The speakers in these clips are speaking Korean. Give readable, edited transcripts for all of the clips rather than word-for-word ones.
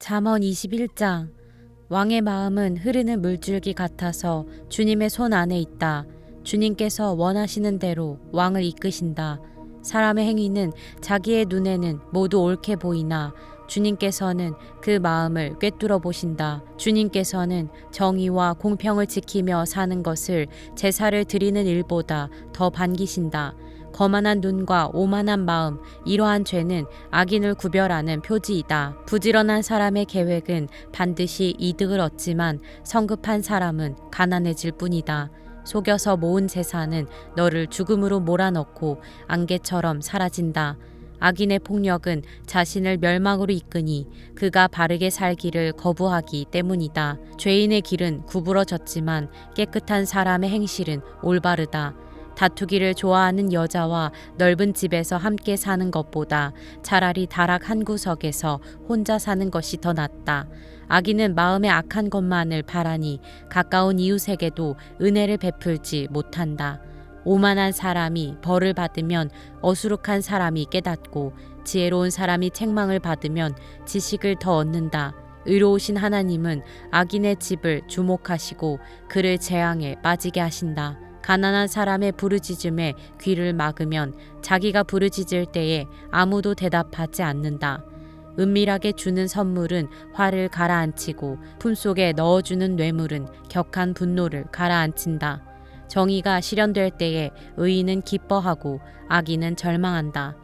잠언 21장. 왕의 마음은 흐르는 물줄기 같아서 주님의 손 안에 있다. 주님께서 원하시는 대로 왕을 이끄신다. 사람의 행위는 자기의 눈에는 모두 옳게 보이나 주님께서는 그 마음을 꿰뚫어 보신다. 주님께서는 정의와 공평을 지키며 사는 것을 제사를 드리는 일보다 더 반기신다. 거만한 눈과 오만한 마음, 이러한 죄는 악인을 구별하는 표지이다. 부지런한 사람의 계획은 반드시 이득을 얻지만 성급한 사람은 가난해질 뿐이다. 속여서 모은 재산은 너를 죽음으로 몰아넣고 안개처럼 사라진다. 악인의 폭력은 자신을 멸망으로 이끄니 그가 바르게 살기를 거부하기 때문이다. 죄인의 길은 구부러졌지만 깨끗한 사람의 행실은 올바르다. 다투기를 좋아하는 여자와 넓은 집에서 함께 사는 것보다 차라리 다락 한 구석에서 혼자 사는 것이 더 낫다. 악인은 마음에 악한 것만을 바라니 가까운 이웃에게도 은혜를 베풀지 못한다. 오만한 사람이 벌을 받으면 어수룩한 사람이 깨닫고 지혜로운 사람이 책망을 받으면 지식을 더 얻는다. 의로우신 하나님은 악인의 집을 주목하시고 그를 재앙에 빠지게 하신다. 가난한 사람의 부르짖음에 귀를 막으면 자기가 부르짖을 때에 아무도 대답하지 않는다. 은밀하게 주는 선물은 화를 가라앉히고 품속에 넣어주는 뇌물은 격한 분노를 가라앉힌다. 정의가 실현될 때에 의인은 기뻐하고 악인은 절망한다.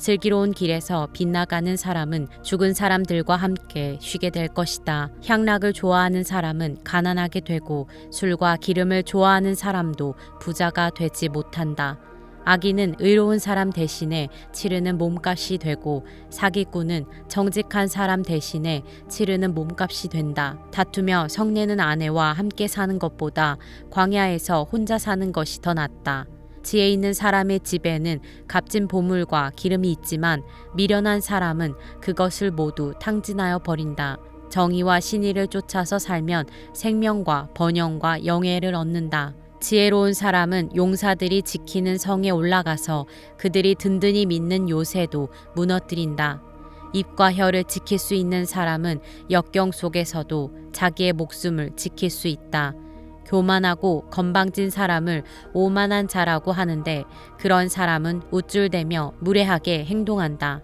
슬기로운 길에서 빗나가는 사람은 죽은 사람들과 함께 쉬게 될 것이다. 향락을 좋아하는 사람은 가난하게 되고 술과 기름을 좋아하는 사람도 부자가 되지 못한다. 악인은 의로운 사람 대신에 치르는 몸값이 되고 사기꾼은 정직한 사람 대신에 치르는 몸값이 된다. 다투며 성내는 아내와 함께 사는 것보다 광야에서 혼자 사는 것이 더 낫다. 지혜 있는 사람의 집에는 값진 보물과 기름이 있지만 미련한 사람은 그것을 모두 탕진하여 버린다. 정의와 신의를 쫓아서 살면 생명과 번영과 영예를 얻는다. 지혜로운 사람은 용사들이 지키는 성에 올라가서 그들이 든든히 믿는 요새도 무너뜨린다. 입과 혀를 지킬 수 있는 사람은 역경 속에서도 자기의 목숨을 지킬 수 있다. 교만하고 건방진 사람을 오만한 자라고 하는데 그런 사람은 우쭐대며 무례하게 행동한다.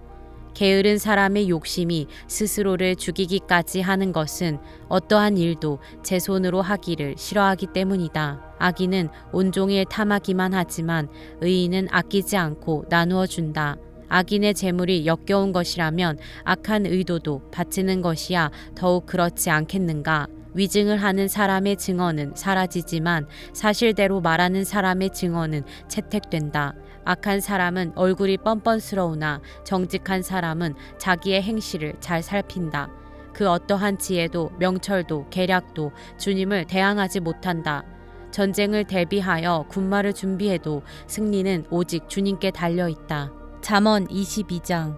게으른 사람의 욕심이 스스로를 죽이기까지 하는 것은 어떠한 일도 제 손으로 하기를 싫어하기 때문이다. 악인은 온종일 탐하기만 하지만 의인은 아끼지 않고 나누어 준다. 악인의 재물이 역겨운 것이라면 악한 의도도 바치는 것이야 더욱 그렇지 않겠는가? 위증을 하는 사람의 증언은 사라지지만 사실대로 말하는 사람의 증언은 채택된다. 악한 사람은 얼굴이 뻔뻔스러우나 정직한 사람은 자기의 행실을 잘 살핀다. 그 어떠한 지혜도 명철도 계략도 주님을 대항하지 못한다. 전쟁을 대비하여 군마를 준비해도 승리는 오직 주님께 달려있다. 잠언 22장.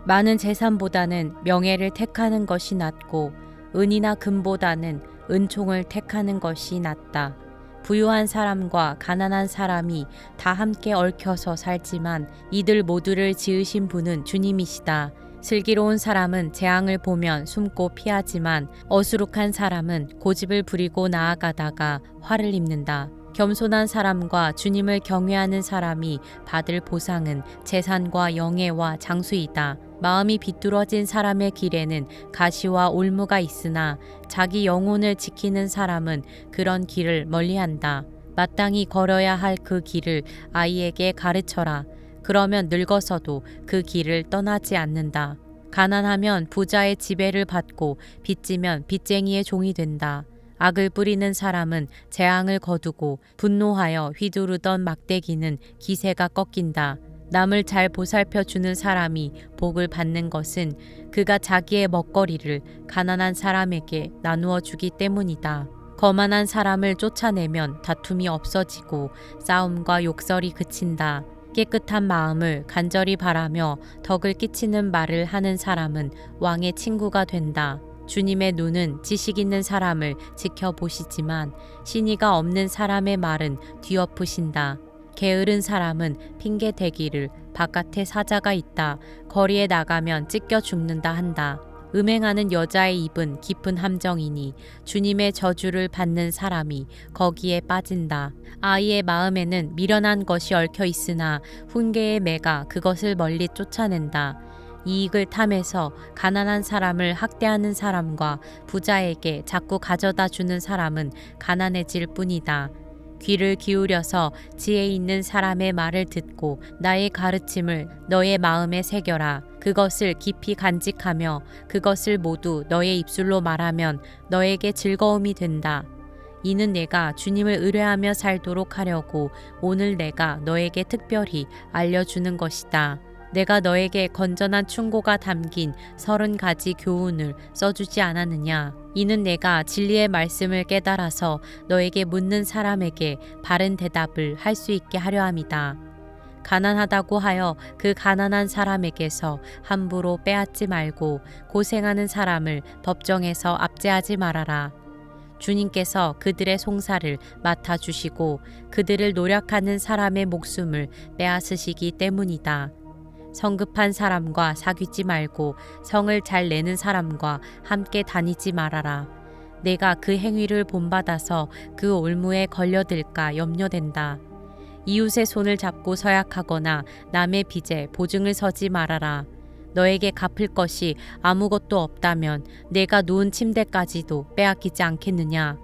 많은 재산보다는 명예를 택하는 것이 낫고 은이나 금보다는 은총을 택하는 것이 낫다. 부유한 사람과 가난한 사람이 다 함께 얽혀서 살지만 이들 모두를 지으신 분은 주님이시다. 슬기로운 사람은 재앙을 보면 숨고 피하지만 어수룩한 사람은 고집을 부리고 나아가다가 화를 입는다. 겸손한 사람과 주님을 경외하는 사람이 받을 보상은 재산과 영예와 장수이다. 마음이 비뚤어진 사람의 길에는 가시와 올무가 있으나 자기 영혼을 지키는 사람은 그런 길을 멀리한다. 마땅히 걸어야 할 그 길을 아이에게 가르쳐라. 그러면 늙어서도 그 길을 떠나지 않는다. 가난하면 부자의 지배를 받고 빚지면 빚쟁이의 종이 된다. 악을 뿌리는 사람은 재앙을 거두고 분노하여 휘두르던 막대기는 기세가 꺾인다. 남을 잘 보살펴 주는 사람이 복을 받는 것은 그가 자기의 먹거리를 가난한 사람에게 나누어 주기 때문이다. 거만한 사람을 쫓아내면 다툼이 없어지고 싸움과 욕설이 그친다. 깨끗한 마음을 간절히 바라며 덕을 끼치는 말을 하는 사람은 왕의 친구가 된다. 주님의 눈은 지식 있는 사람을 지켜보시지만 신의가 없는 사람의 말은 뒤엎으신다. 게으른 사람은 핑계 대기를 바깥에 사자가 있다. 거리에 나가면 찢겨 죽는다 한다. 음행하는 여자의 입은 깊은 함정이니 주님의 저주를 받는 사람이 거기에 빠진다. 아이의 마음에는 미련한 것이 얽혀 있으나 훈계의 매가 그것을 멀리 쫓아낸다. 이익을 탐해서 가난한 사람을 학대하는 사람과 부자에게 자꾸 가져다 주는 사람은 가난해질 뿐이다. 귀를 기울여서 지혜 있는 사람의 말을 듣고 나의 가르침을 너의 마음에 새겨라. 그것을 깊이 간직하며 그것을 모두 너의 입술로 말하면 너에게 즐거움이 된다. 이는 내가 주님을 의뢰하며 살도록 하려고 오늘 내가 너에게 특별히 알려주는 것이다. 내가 너에게 건전한 충고가 담긴 30가지 교훈을 써주지 않았느냐. 이는 내가 진리의 말씀을 깨달아서 너에게 묻는 사람에게 바른 대답을 할 수 있게 하려 함이다. 가난하다고 하여 그 가난한 사람에게서 함부로 빼앗지 말고 고생하는 사람을 법정에서 압제하지 말아라. 주님께서 그들의 송사를 맡아주시고 그들을 노력하는 사람의 목숨을 빼앗으시기 때문이다. 성급한 사람과 사귀지 말고 성을 잘 내는 사람과 함께 다니지 말아라. 내가 그 행위를 본받아서 그 올무에 걸려들까 염려된다. 이웃의 손을 잡고 서약하거나 남의 빚에 보증을 서지 말아라. 너에게 갚을 것이 아무것도 없다면 내가 누운 침대까지도 빼앗기지 않겠느냐.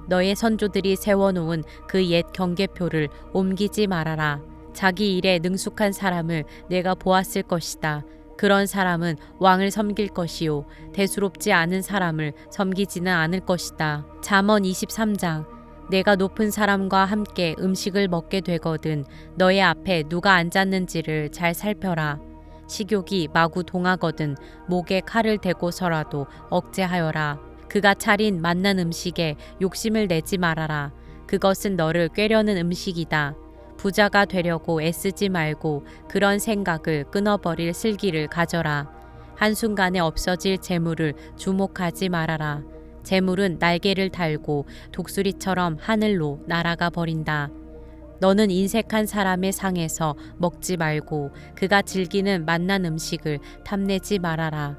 너의 선조들이 세워놓은 그 옛 경계표를 옮기지 말아라. 자기 일에 능숙한 사람을 내가 보았을 것이다. 그런 사람은 왕을 섬길 것이요 대수롭지 않은 사람을 섬기지는 않을 것이다. 잠언 23장. 내가 높은 사람과 함께 음식을 먹게 되거든 너의 앞에 누가 앉았는지를 잘 살펴라. 식욕이 마구 동하거든 목에 칼을 대고서라도 억제하여라. 그가 차린 맛난 음식에 욕심을 내지 말아라. 그것은 너를 꾀려는 음식이다. 부자가 되려고 애쓰지 말고 그런 생각을 끊어버릴 슬기를 가져라. 한순간에 없어질 재물을 주목하지 말아라. 재물은 날개를 달고 독수리처럼 하늘로 날아가 버린다. 너는 인색한 사람의 상에서 먹지 말고 그가 즐기는 맛난 음식을 탐내지 말아라.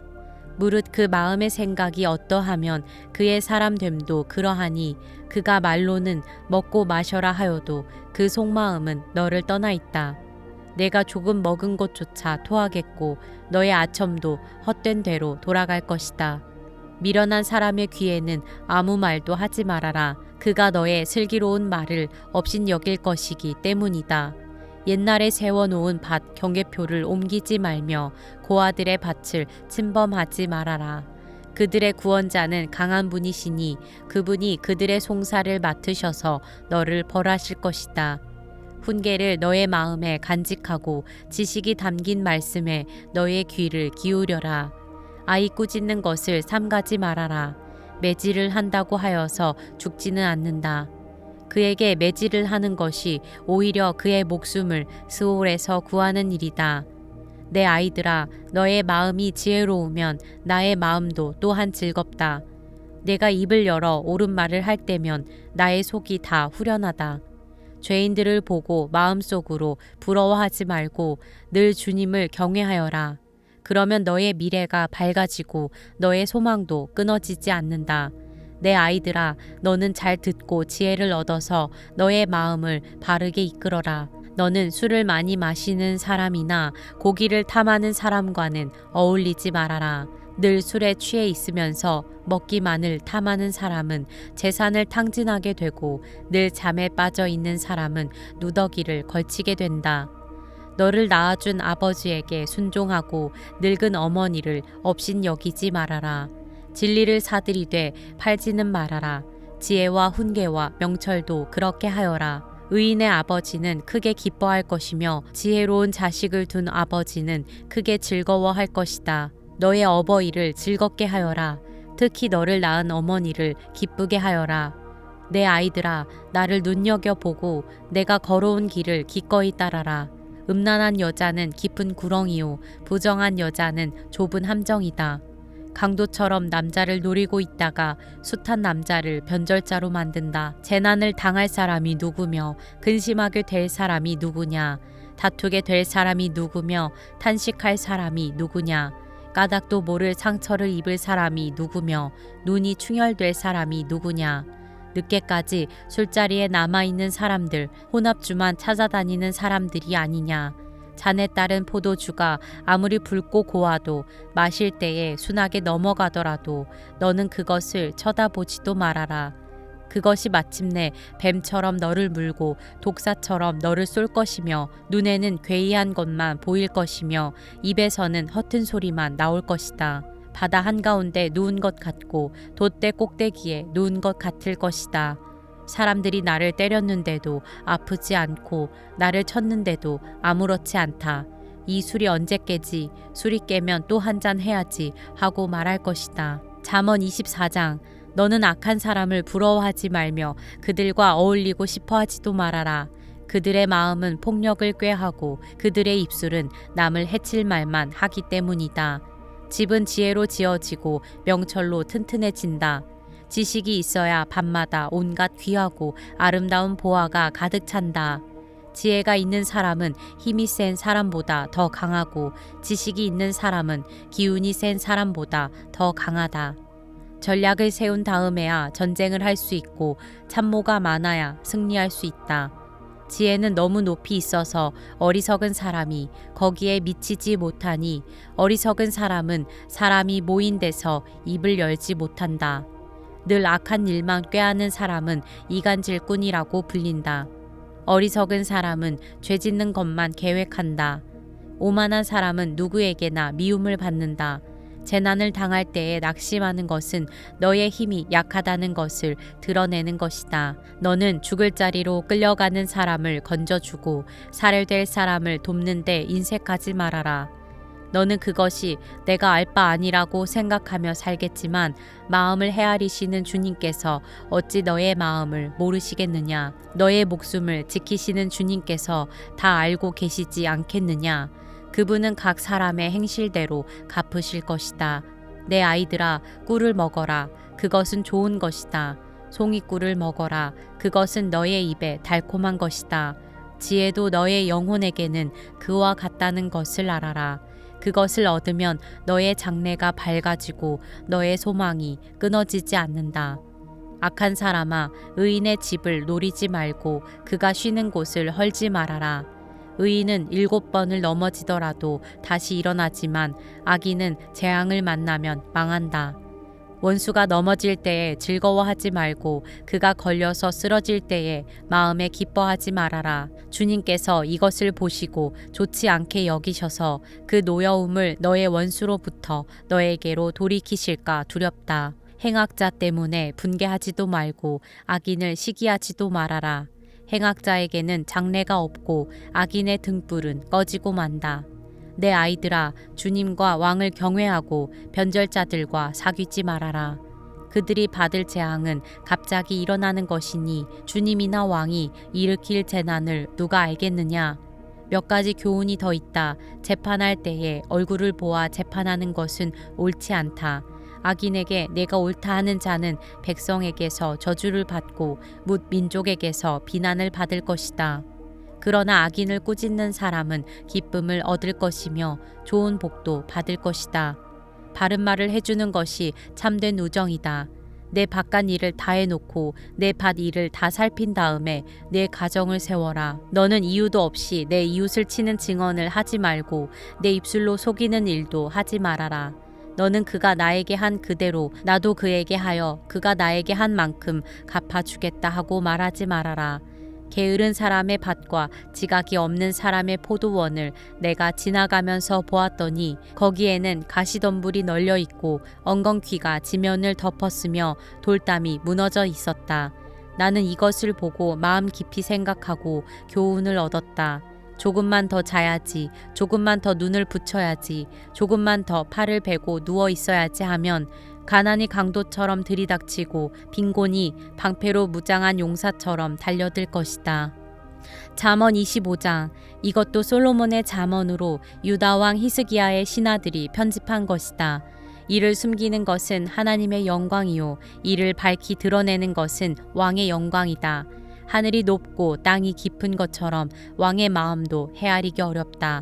무릇 그 마음의 생각이 어떠하면 그의 사람됨도 그러하니 그가 말로는 먹고 마셔라 하여도 그 속마음은 너를 떠나 있다. 내가 조금 먹은 것조차 토하겠고 너의 아첨도 헛된 대로 돌아갈 것이다. 미련한 사람의 귀에는 아무 말도 하지 말아라. 그가 너의 슬기로운 말을 업신 여길 것이기 때문이다. 옛날에 세워놓은 밭 경계표를 옮기지 말며 고아들의 밭을 침범하지 말아라. 그들의 구원자는 강한 분이시니 그분이 그들의 송사를 맡으셔서 너를 벌하실 것이다. 훈계를 너의 마음에 간직하고 지식이 담긴 말씀에 너의 귀를 기울여라. 아이 꾸짖는 것을 삼가지 말아라. 매질을 한다고 하여서 죽지는 않는다. 그에게 매질을 하는 것이 오히려 그의 목숨을 스올에서 구하는 일이다. 내 아이들아, 너의 마음이 지혜로우면 나의 마음도 또한 즐겁다. 내가 입을 열어 옳은 말을 할 때면 나의 속이 다 후련하다. 죄인들을 보고 마음속으로 부러워하지 말고 늘 주님을 경외하여라. 그러면 너의 미래가 밝아지고 너의 소망도 끊어지지 않는다. 내 아이들아, 너는 잘 듣고 지혜를 얻어서 너의 마음을 바르게 이끌어라. 너는 술을 많이 마시는 사람이나 고기를 탐하는 사람과는 어울리지 말아라. 늘 술에 취해 있으면서 먹기만을 탐하는 사람은 재산을 탕진하게 되고 늘 잠에 빠져 있는 사람은 누더기를 걸치게 된다. 너를 낳아준 아버지에게 순종하고 늙은 어머니를 업신 여기지 말아라. 진리를 사들이되 팔지는 말아라. 지혜와 훈계와 명철도 그렇게 하여라. 의인의 아버지는 크게 기뻐할 것이며 지혜로운 자식을 둔 아버지는 크게 즐거워할 것이다. 너의 어버이를 즐겁게 하여라. 특히 너를 낳은 어머니를 기쁘게 하여라. 내 아이들아, 나를 눈여겨보고 내가 걸어온 길을 기꺼이 따라라. 음란한 여자는 깊은 구렁이요 부정한 여자는 좁은 함정이다. 강도처럼 남자를 노리고 있다가 숱한 남자를 변절자로 만든다. 재난을 당할 사람이 누구며 근심하게 될 사람이 누구냐. 다투게 될 사람이 누구며 탄식할 사람이 누구냐. 까닭도 모를 상처를 입을 사람이 누구며 눈이 충혈될 사람이 누구냐. 늦게까지 술자리에 남아있는 사람들, 혼합주만 찾아다니는 사람들이 아니냐. 잔에 따른 포도주가 아무리 붉고 고와도 마실 때에 순하게 넘어가더라도 너는 그것을 쳐다보지도 말아라. 그것이 마침내 뱀처럼 너를 물고 독사처럼 너를 쏠 것이며 눈에는 괴이한 것만 보일 것이며 입에서는 허튼 소리만 나올 것이다. 바다 한가운데 누운 것 같고 돛대 꼭대기에 누운 것 같을 것이다. 사람들이 나를 때렸는데도 아프지 않고 나를 쳤는데도 아무렇지 않다. 이 술이 언제 깨지? 술이 깨면 또 한 잔 해야지 하고 말할 것이다. 잠언 24장 너는 악한 사람을 부러워하지 말며 그들과 어울리고 싶어 하지도 말아라. 그들의 마음은 폭력을 꾀하고 그들의 입술은 남을 해칠 말만 하기 때문이다. 집은 지혜로 지어지고 명철로 튼튼해진다. 지식이 있어야 밤마다 온갖 귀하고 아름다운 보화가 가득 찬다. 지혜가 있는 사람은 힘이 센 사람보다 더 강하고 지식이 있는 사람은 기운이 센 사람보다 더 강하다. 전략을 세운 다음에야 전쟁을 할 수 있고 참모가 많아야 승리할 수 있다. 지혜는 너무 높이 있어서 어리석은 사람이 거기에 미치지 못하니 어리석은 사람은 사람이 모인 데서 입을 열지 못한다. 늘 악한 일만 꾀하는 사람은 이간질꾼이라고 불린다. 어리석은 사람은 죄 짓는 것만 계획한다. 오만한 사람은 누구에게나 미움을 받는다. 재난을 당할 때에 낙심하는 것은 너의 힘이 약하다는 것을 드러내는 것이다. 너는 죽을 자리로 끌려가는 사람을 건져주고 살해될 사람을 돕는 데 인색하지 말아라. 너는 그것이 내가 알 바 아니라고 생각하며 살겠지만 마음을 헤아리시는 주님께서 어찌 너의 마음을 모르시겠느냐. 너의 목숨을 지키시는 주님께서 다 알고 계시지 않겠느냐. 그분은 각 사람의 행실대로 갚으실 것이다. 내 아이들아, 꿀을 먹어라. 그것은 좋은 것이다. 송이꿀을 먹어라. 그것은 너의 입에 달콤한 것이다. 지혜도 너의 영혼에게는 그와 같다는 것을 알아라. 그것을 얻으면 너의 장래가 밝아지고 너의 소망이 끊어지지 않는다. 악한 사람아, 의인의 집을 노리지 말고 그가 쉬는 곳을 헐지 말아라. 의인은 7번을 넘어지더라도 다시 일어나지만 악인은 재앙을 만나면 망한다. 원수가 넘어질 때에 즐거워하지 말고 그가 걸려서 쓰러질 때에 마음에 기뻐하지 말아라. 주님께서 이것을 보시고 좋지 않게 여기셔서 그 노여움을 너의 원수로부터 너에게로 돌이키실까 두렵다. 행악자 때문에 분개하지도 말고 악인을 시기하지도 말아라. 행악자에게는 장래가 없고 악인의 등불은 꺼지고 만다. 내 아이들아, 주님과 왕을 경외하고 변절자들과 사귀지 말아라. 그들이 받을 재앙은 갑자기 일어나는 것이니 주님이나 왕이 일으킬 재난을 누가 알겠느냐. 몇 가지 교훈이 더 있다. 재판할 때에 얼굴을 보아 재판하는 것은 옳지 않다. 악인에게 내가 옳다 하는 자는 백성에게서 저주를 받고 뭇 민족에게서 비난을 받을 것이다. 그러나 악인을 꾸짖는 사람은 기쁨을 얻을 것이며 좋은 복도 받을 것이다. 바른 말을 해주는 것이 참된 우정이다. 내 바깥 일을 다 해놓고 내 밭 일을 다 살핀 다음에 내 가정을 세워라. 너는 이유도 없이 내 이웃을 치는 증언을 하지 말고 내 입술로 속이는 일도 하지 말아라. 너는 그가 나에게 한 그대로 나도 그에게 하여 그가 나에게 한 만큼 갚아주겠다 하고 말하지 말아라. 게으른 사람의 밭과 지각이 없는 사람의 포도원을 내가 지나가면서 보았더니 거기에는 가시덤불이 널려 있고 엉겅퀴가 지면을 덮었으며 돌담이 무너져 있었다. 나는 이것을 보고 마음 깊이 생각하고 교훈을 얻었다. 조금만 더 자야지, 조금만 더 눈을 붙여야지, 조금만 더 팔을 베고 누워 있어야지 하면 가난이 강도처럼 들이닥치고 빈곤이 방패로 무장한 용사처럼 달려들 것이다. 잠언 25장. 이것도 솔로몬의 잠언으로 유다 왕 히스기야의 신하들이 편집한 것이다. 이를 숨기는 것은 하나님의 영광이요 이를 밝히 드러내는 것은 왕의 영광이다. 하늘이 높고 땅이 깊은 것처럼 왕의 마음도 헤아리기 어렵다.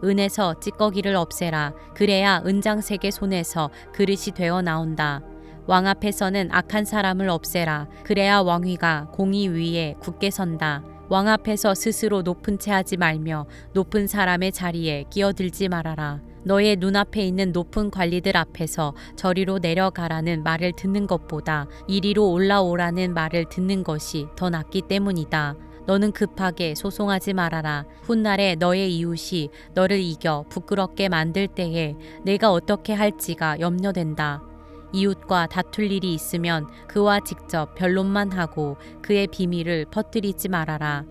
은에서 찌꺼기를 없애라. 그래야 은장색의 손에서 그릇이 되어 나온다. 왕 앞에서는 악한 사람을 없애라. 그래야 왕위가 공의 위에 굳게 선다. 왕 앞에서 스스로 높은 채 하지 말며 높은 사람의 자리에 끼어들지 말아라. 너의 눈앞에 있는 높은 관리들 앞에서 저리로 내려가라는 말을 듣는 것보다 이리로 올라오라는 말을 듣는 것이 더 낫기 때문이다. 너는 급하게 소송하지 말아라. 훗날에 너의 이웃이 너를 이겨 부끄럽게 만들 때에 내가 어떻게 할지가 염려된다. 이웃과 다툴 일이 있으면 그와 직접 변론만 하고 그의 비밀을 퍼뜨리지 말아라.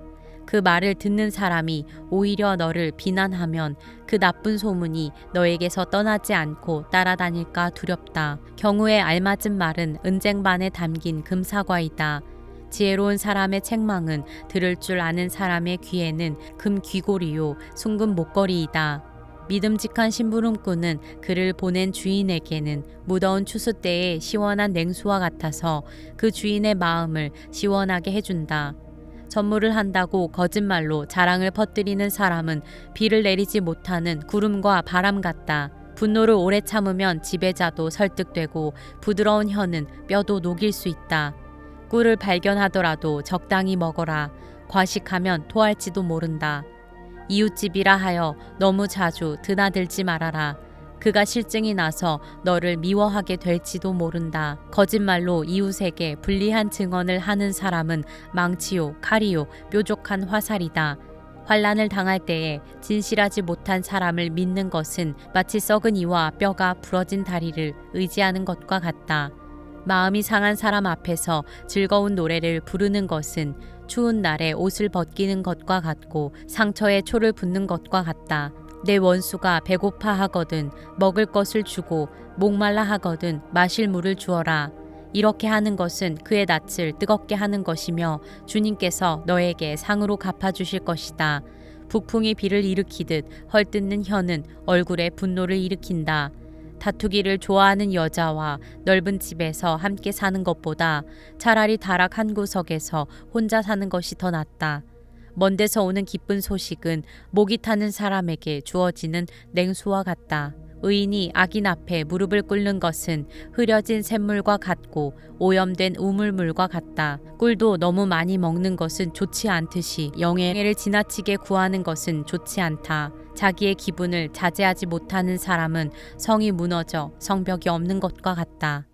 그 말을 듣는 사람이 오히려 너를 비난하면 그 나쁜 소문이 너에게서 떠나지 않고 따라다닐까 두렵다. 경우에 알맞은 말은 은쟁반에 담긴 금사과이다. 지혜로운 사람의 책망은 들을 줄 아는 사람의 귀에는 금 귀고리요 순금 목걸이이다. 믿음직한 심부름꾼은 그를 보낸 주인에게는 무더운 추수 때의 시원한 냉수와 같아서 그 주인의 마음을 시원하게 해준다. 전무를 한다고 거짓말로 자랑을 퍼뜨리는 사람은 비를 내리지 못하는 구름과 바람 같다. 분노를 오래 참으면 지배자도 설득되고 부드러운 혀는 뼈도 녹일 수 있다. 꿀을 발견하더라도 적당히 먹어라. 과식하면 토할지도 모른다. 이웃집이라 하여 너무 자주 드나들지 말아라. 그가 실증이 나서 너를 미워하게 될지도 모른다. 거짓말로 이웃에게 불리한 증언을 하는 사람은 망치요, 칼이요, 뾰족한 화살이다. 환난을 당할 때에 진실하지 못한 사람을 믿는 것은 마치 썩은 이와 뼈가 부러진 다리를 의지하는 것과 같다. 마음이 상한 사람 앞에서 즐거운 노래를 부르는 것은 추운 날에 옷을 벗기는 것과 같고 상처에 초를 붓는 것과 같다. 내 원수가 배고파 하거든 먹을 것을 주고 목말라 하거든 마실 물을 주어라. 이렇게 하는 것은 그의 낯을 뜨겁게 하는 것이며 주님께서 너에게 상으로 갚아주실 것이다. 북풍이 비를 일으키듯 헐뜯는 혀는 얼굴에 분노를 일으킨다. 다투기를 좋아하는 여자와 넓은 집에서 함께 사는 것보다 차라리 다락 한 구석에서 혼자 사는 것이 더 낫다. 먼 데서 오는 기쁜 소식은 목이 타는 사람에게 주어지는 냉수와 같다. 의인이 악인 앞에 무릎을 꿇는 것은 흐려진 샘물과 같고 오염된 우물물과 같다. 꿀도 너무 많이 먹는 것은 좋지 않듯이 영예를 지나치게 구하는 것은 좋지 않다. 자기의 기분을 자제하지 못하는 사람은 성이 무너져 성벽이 없는 것과 같다.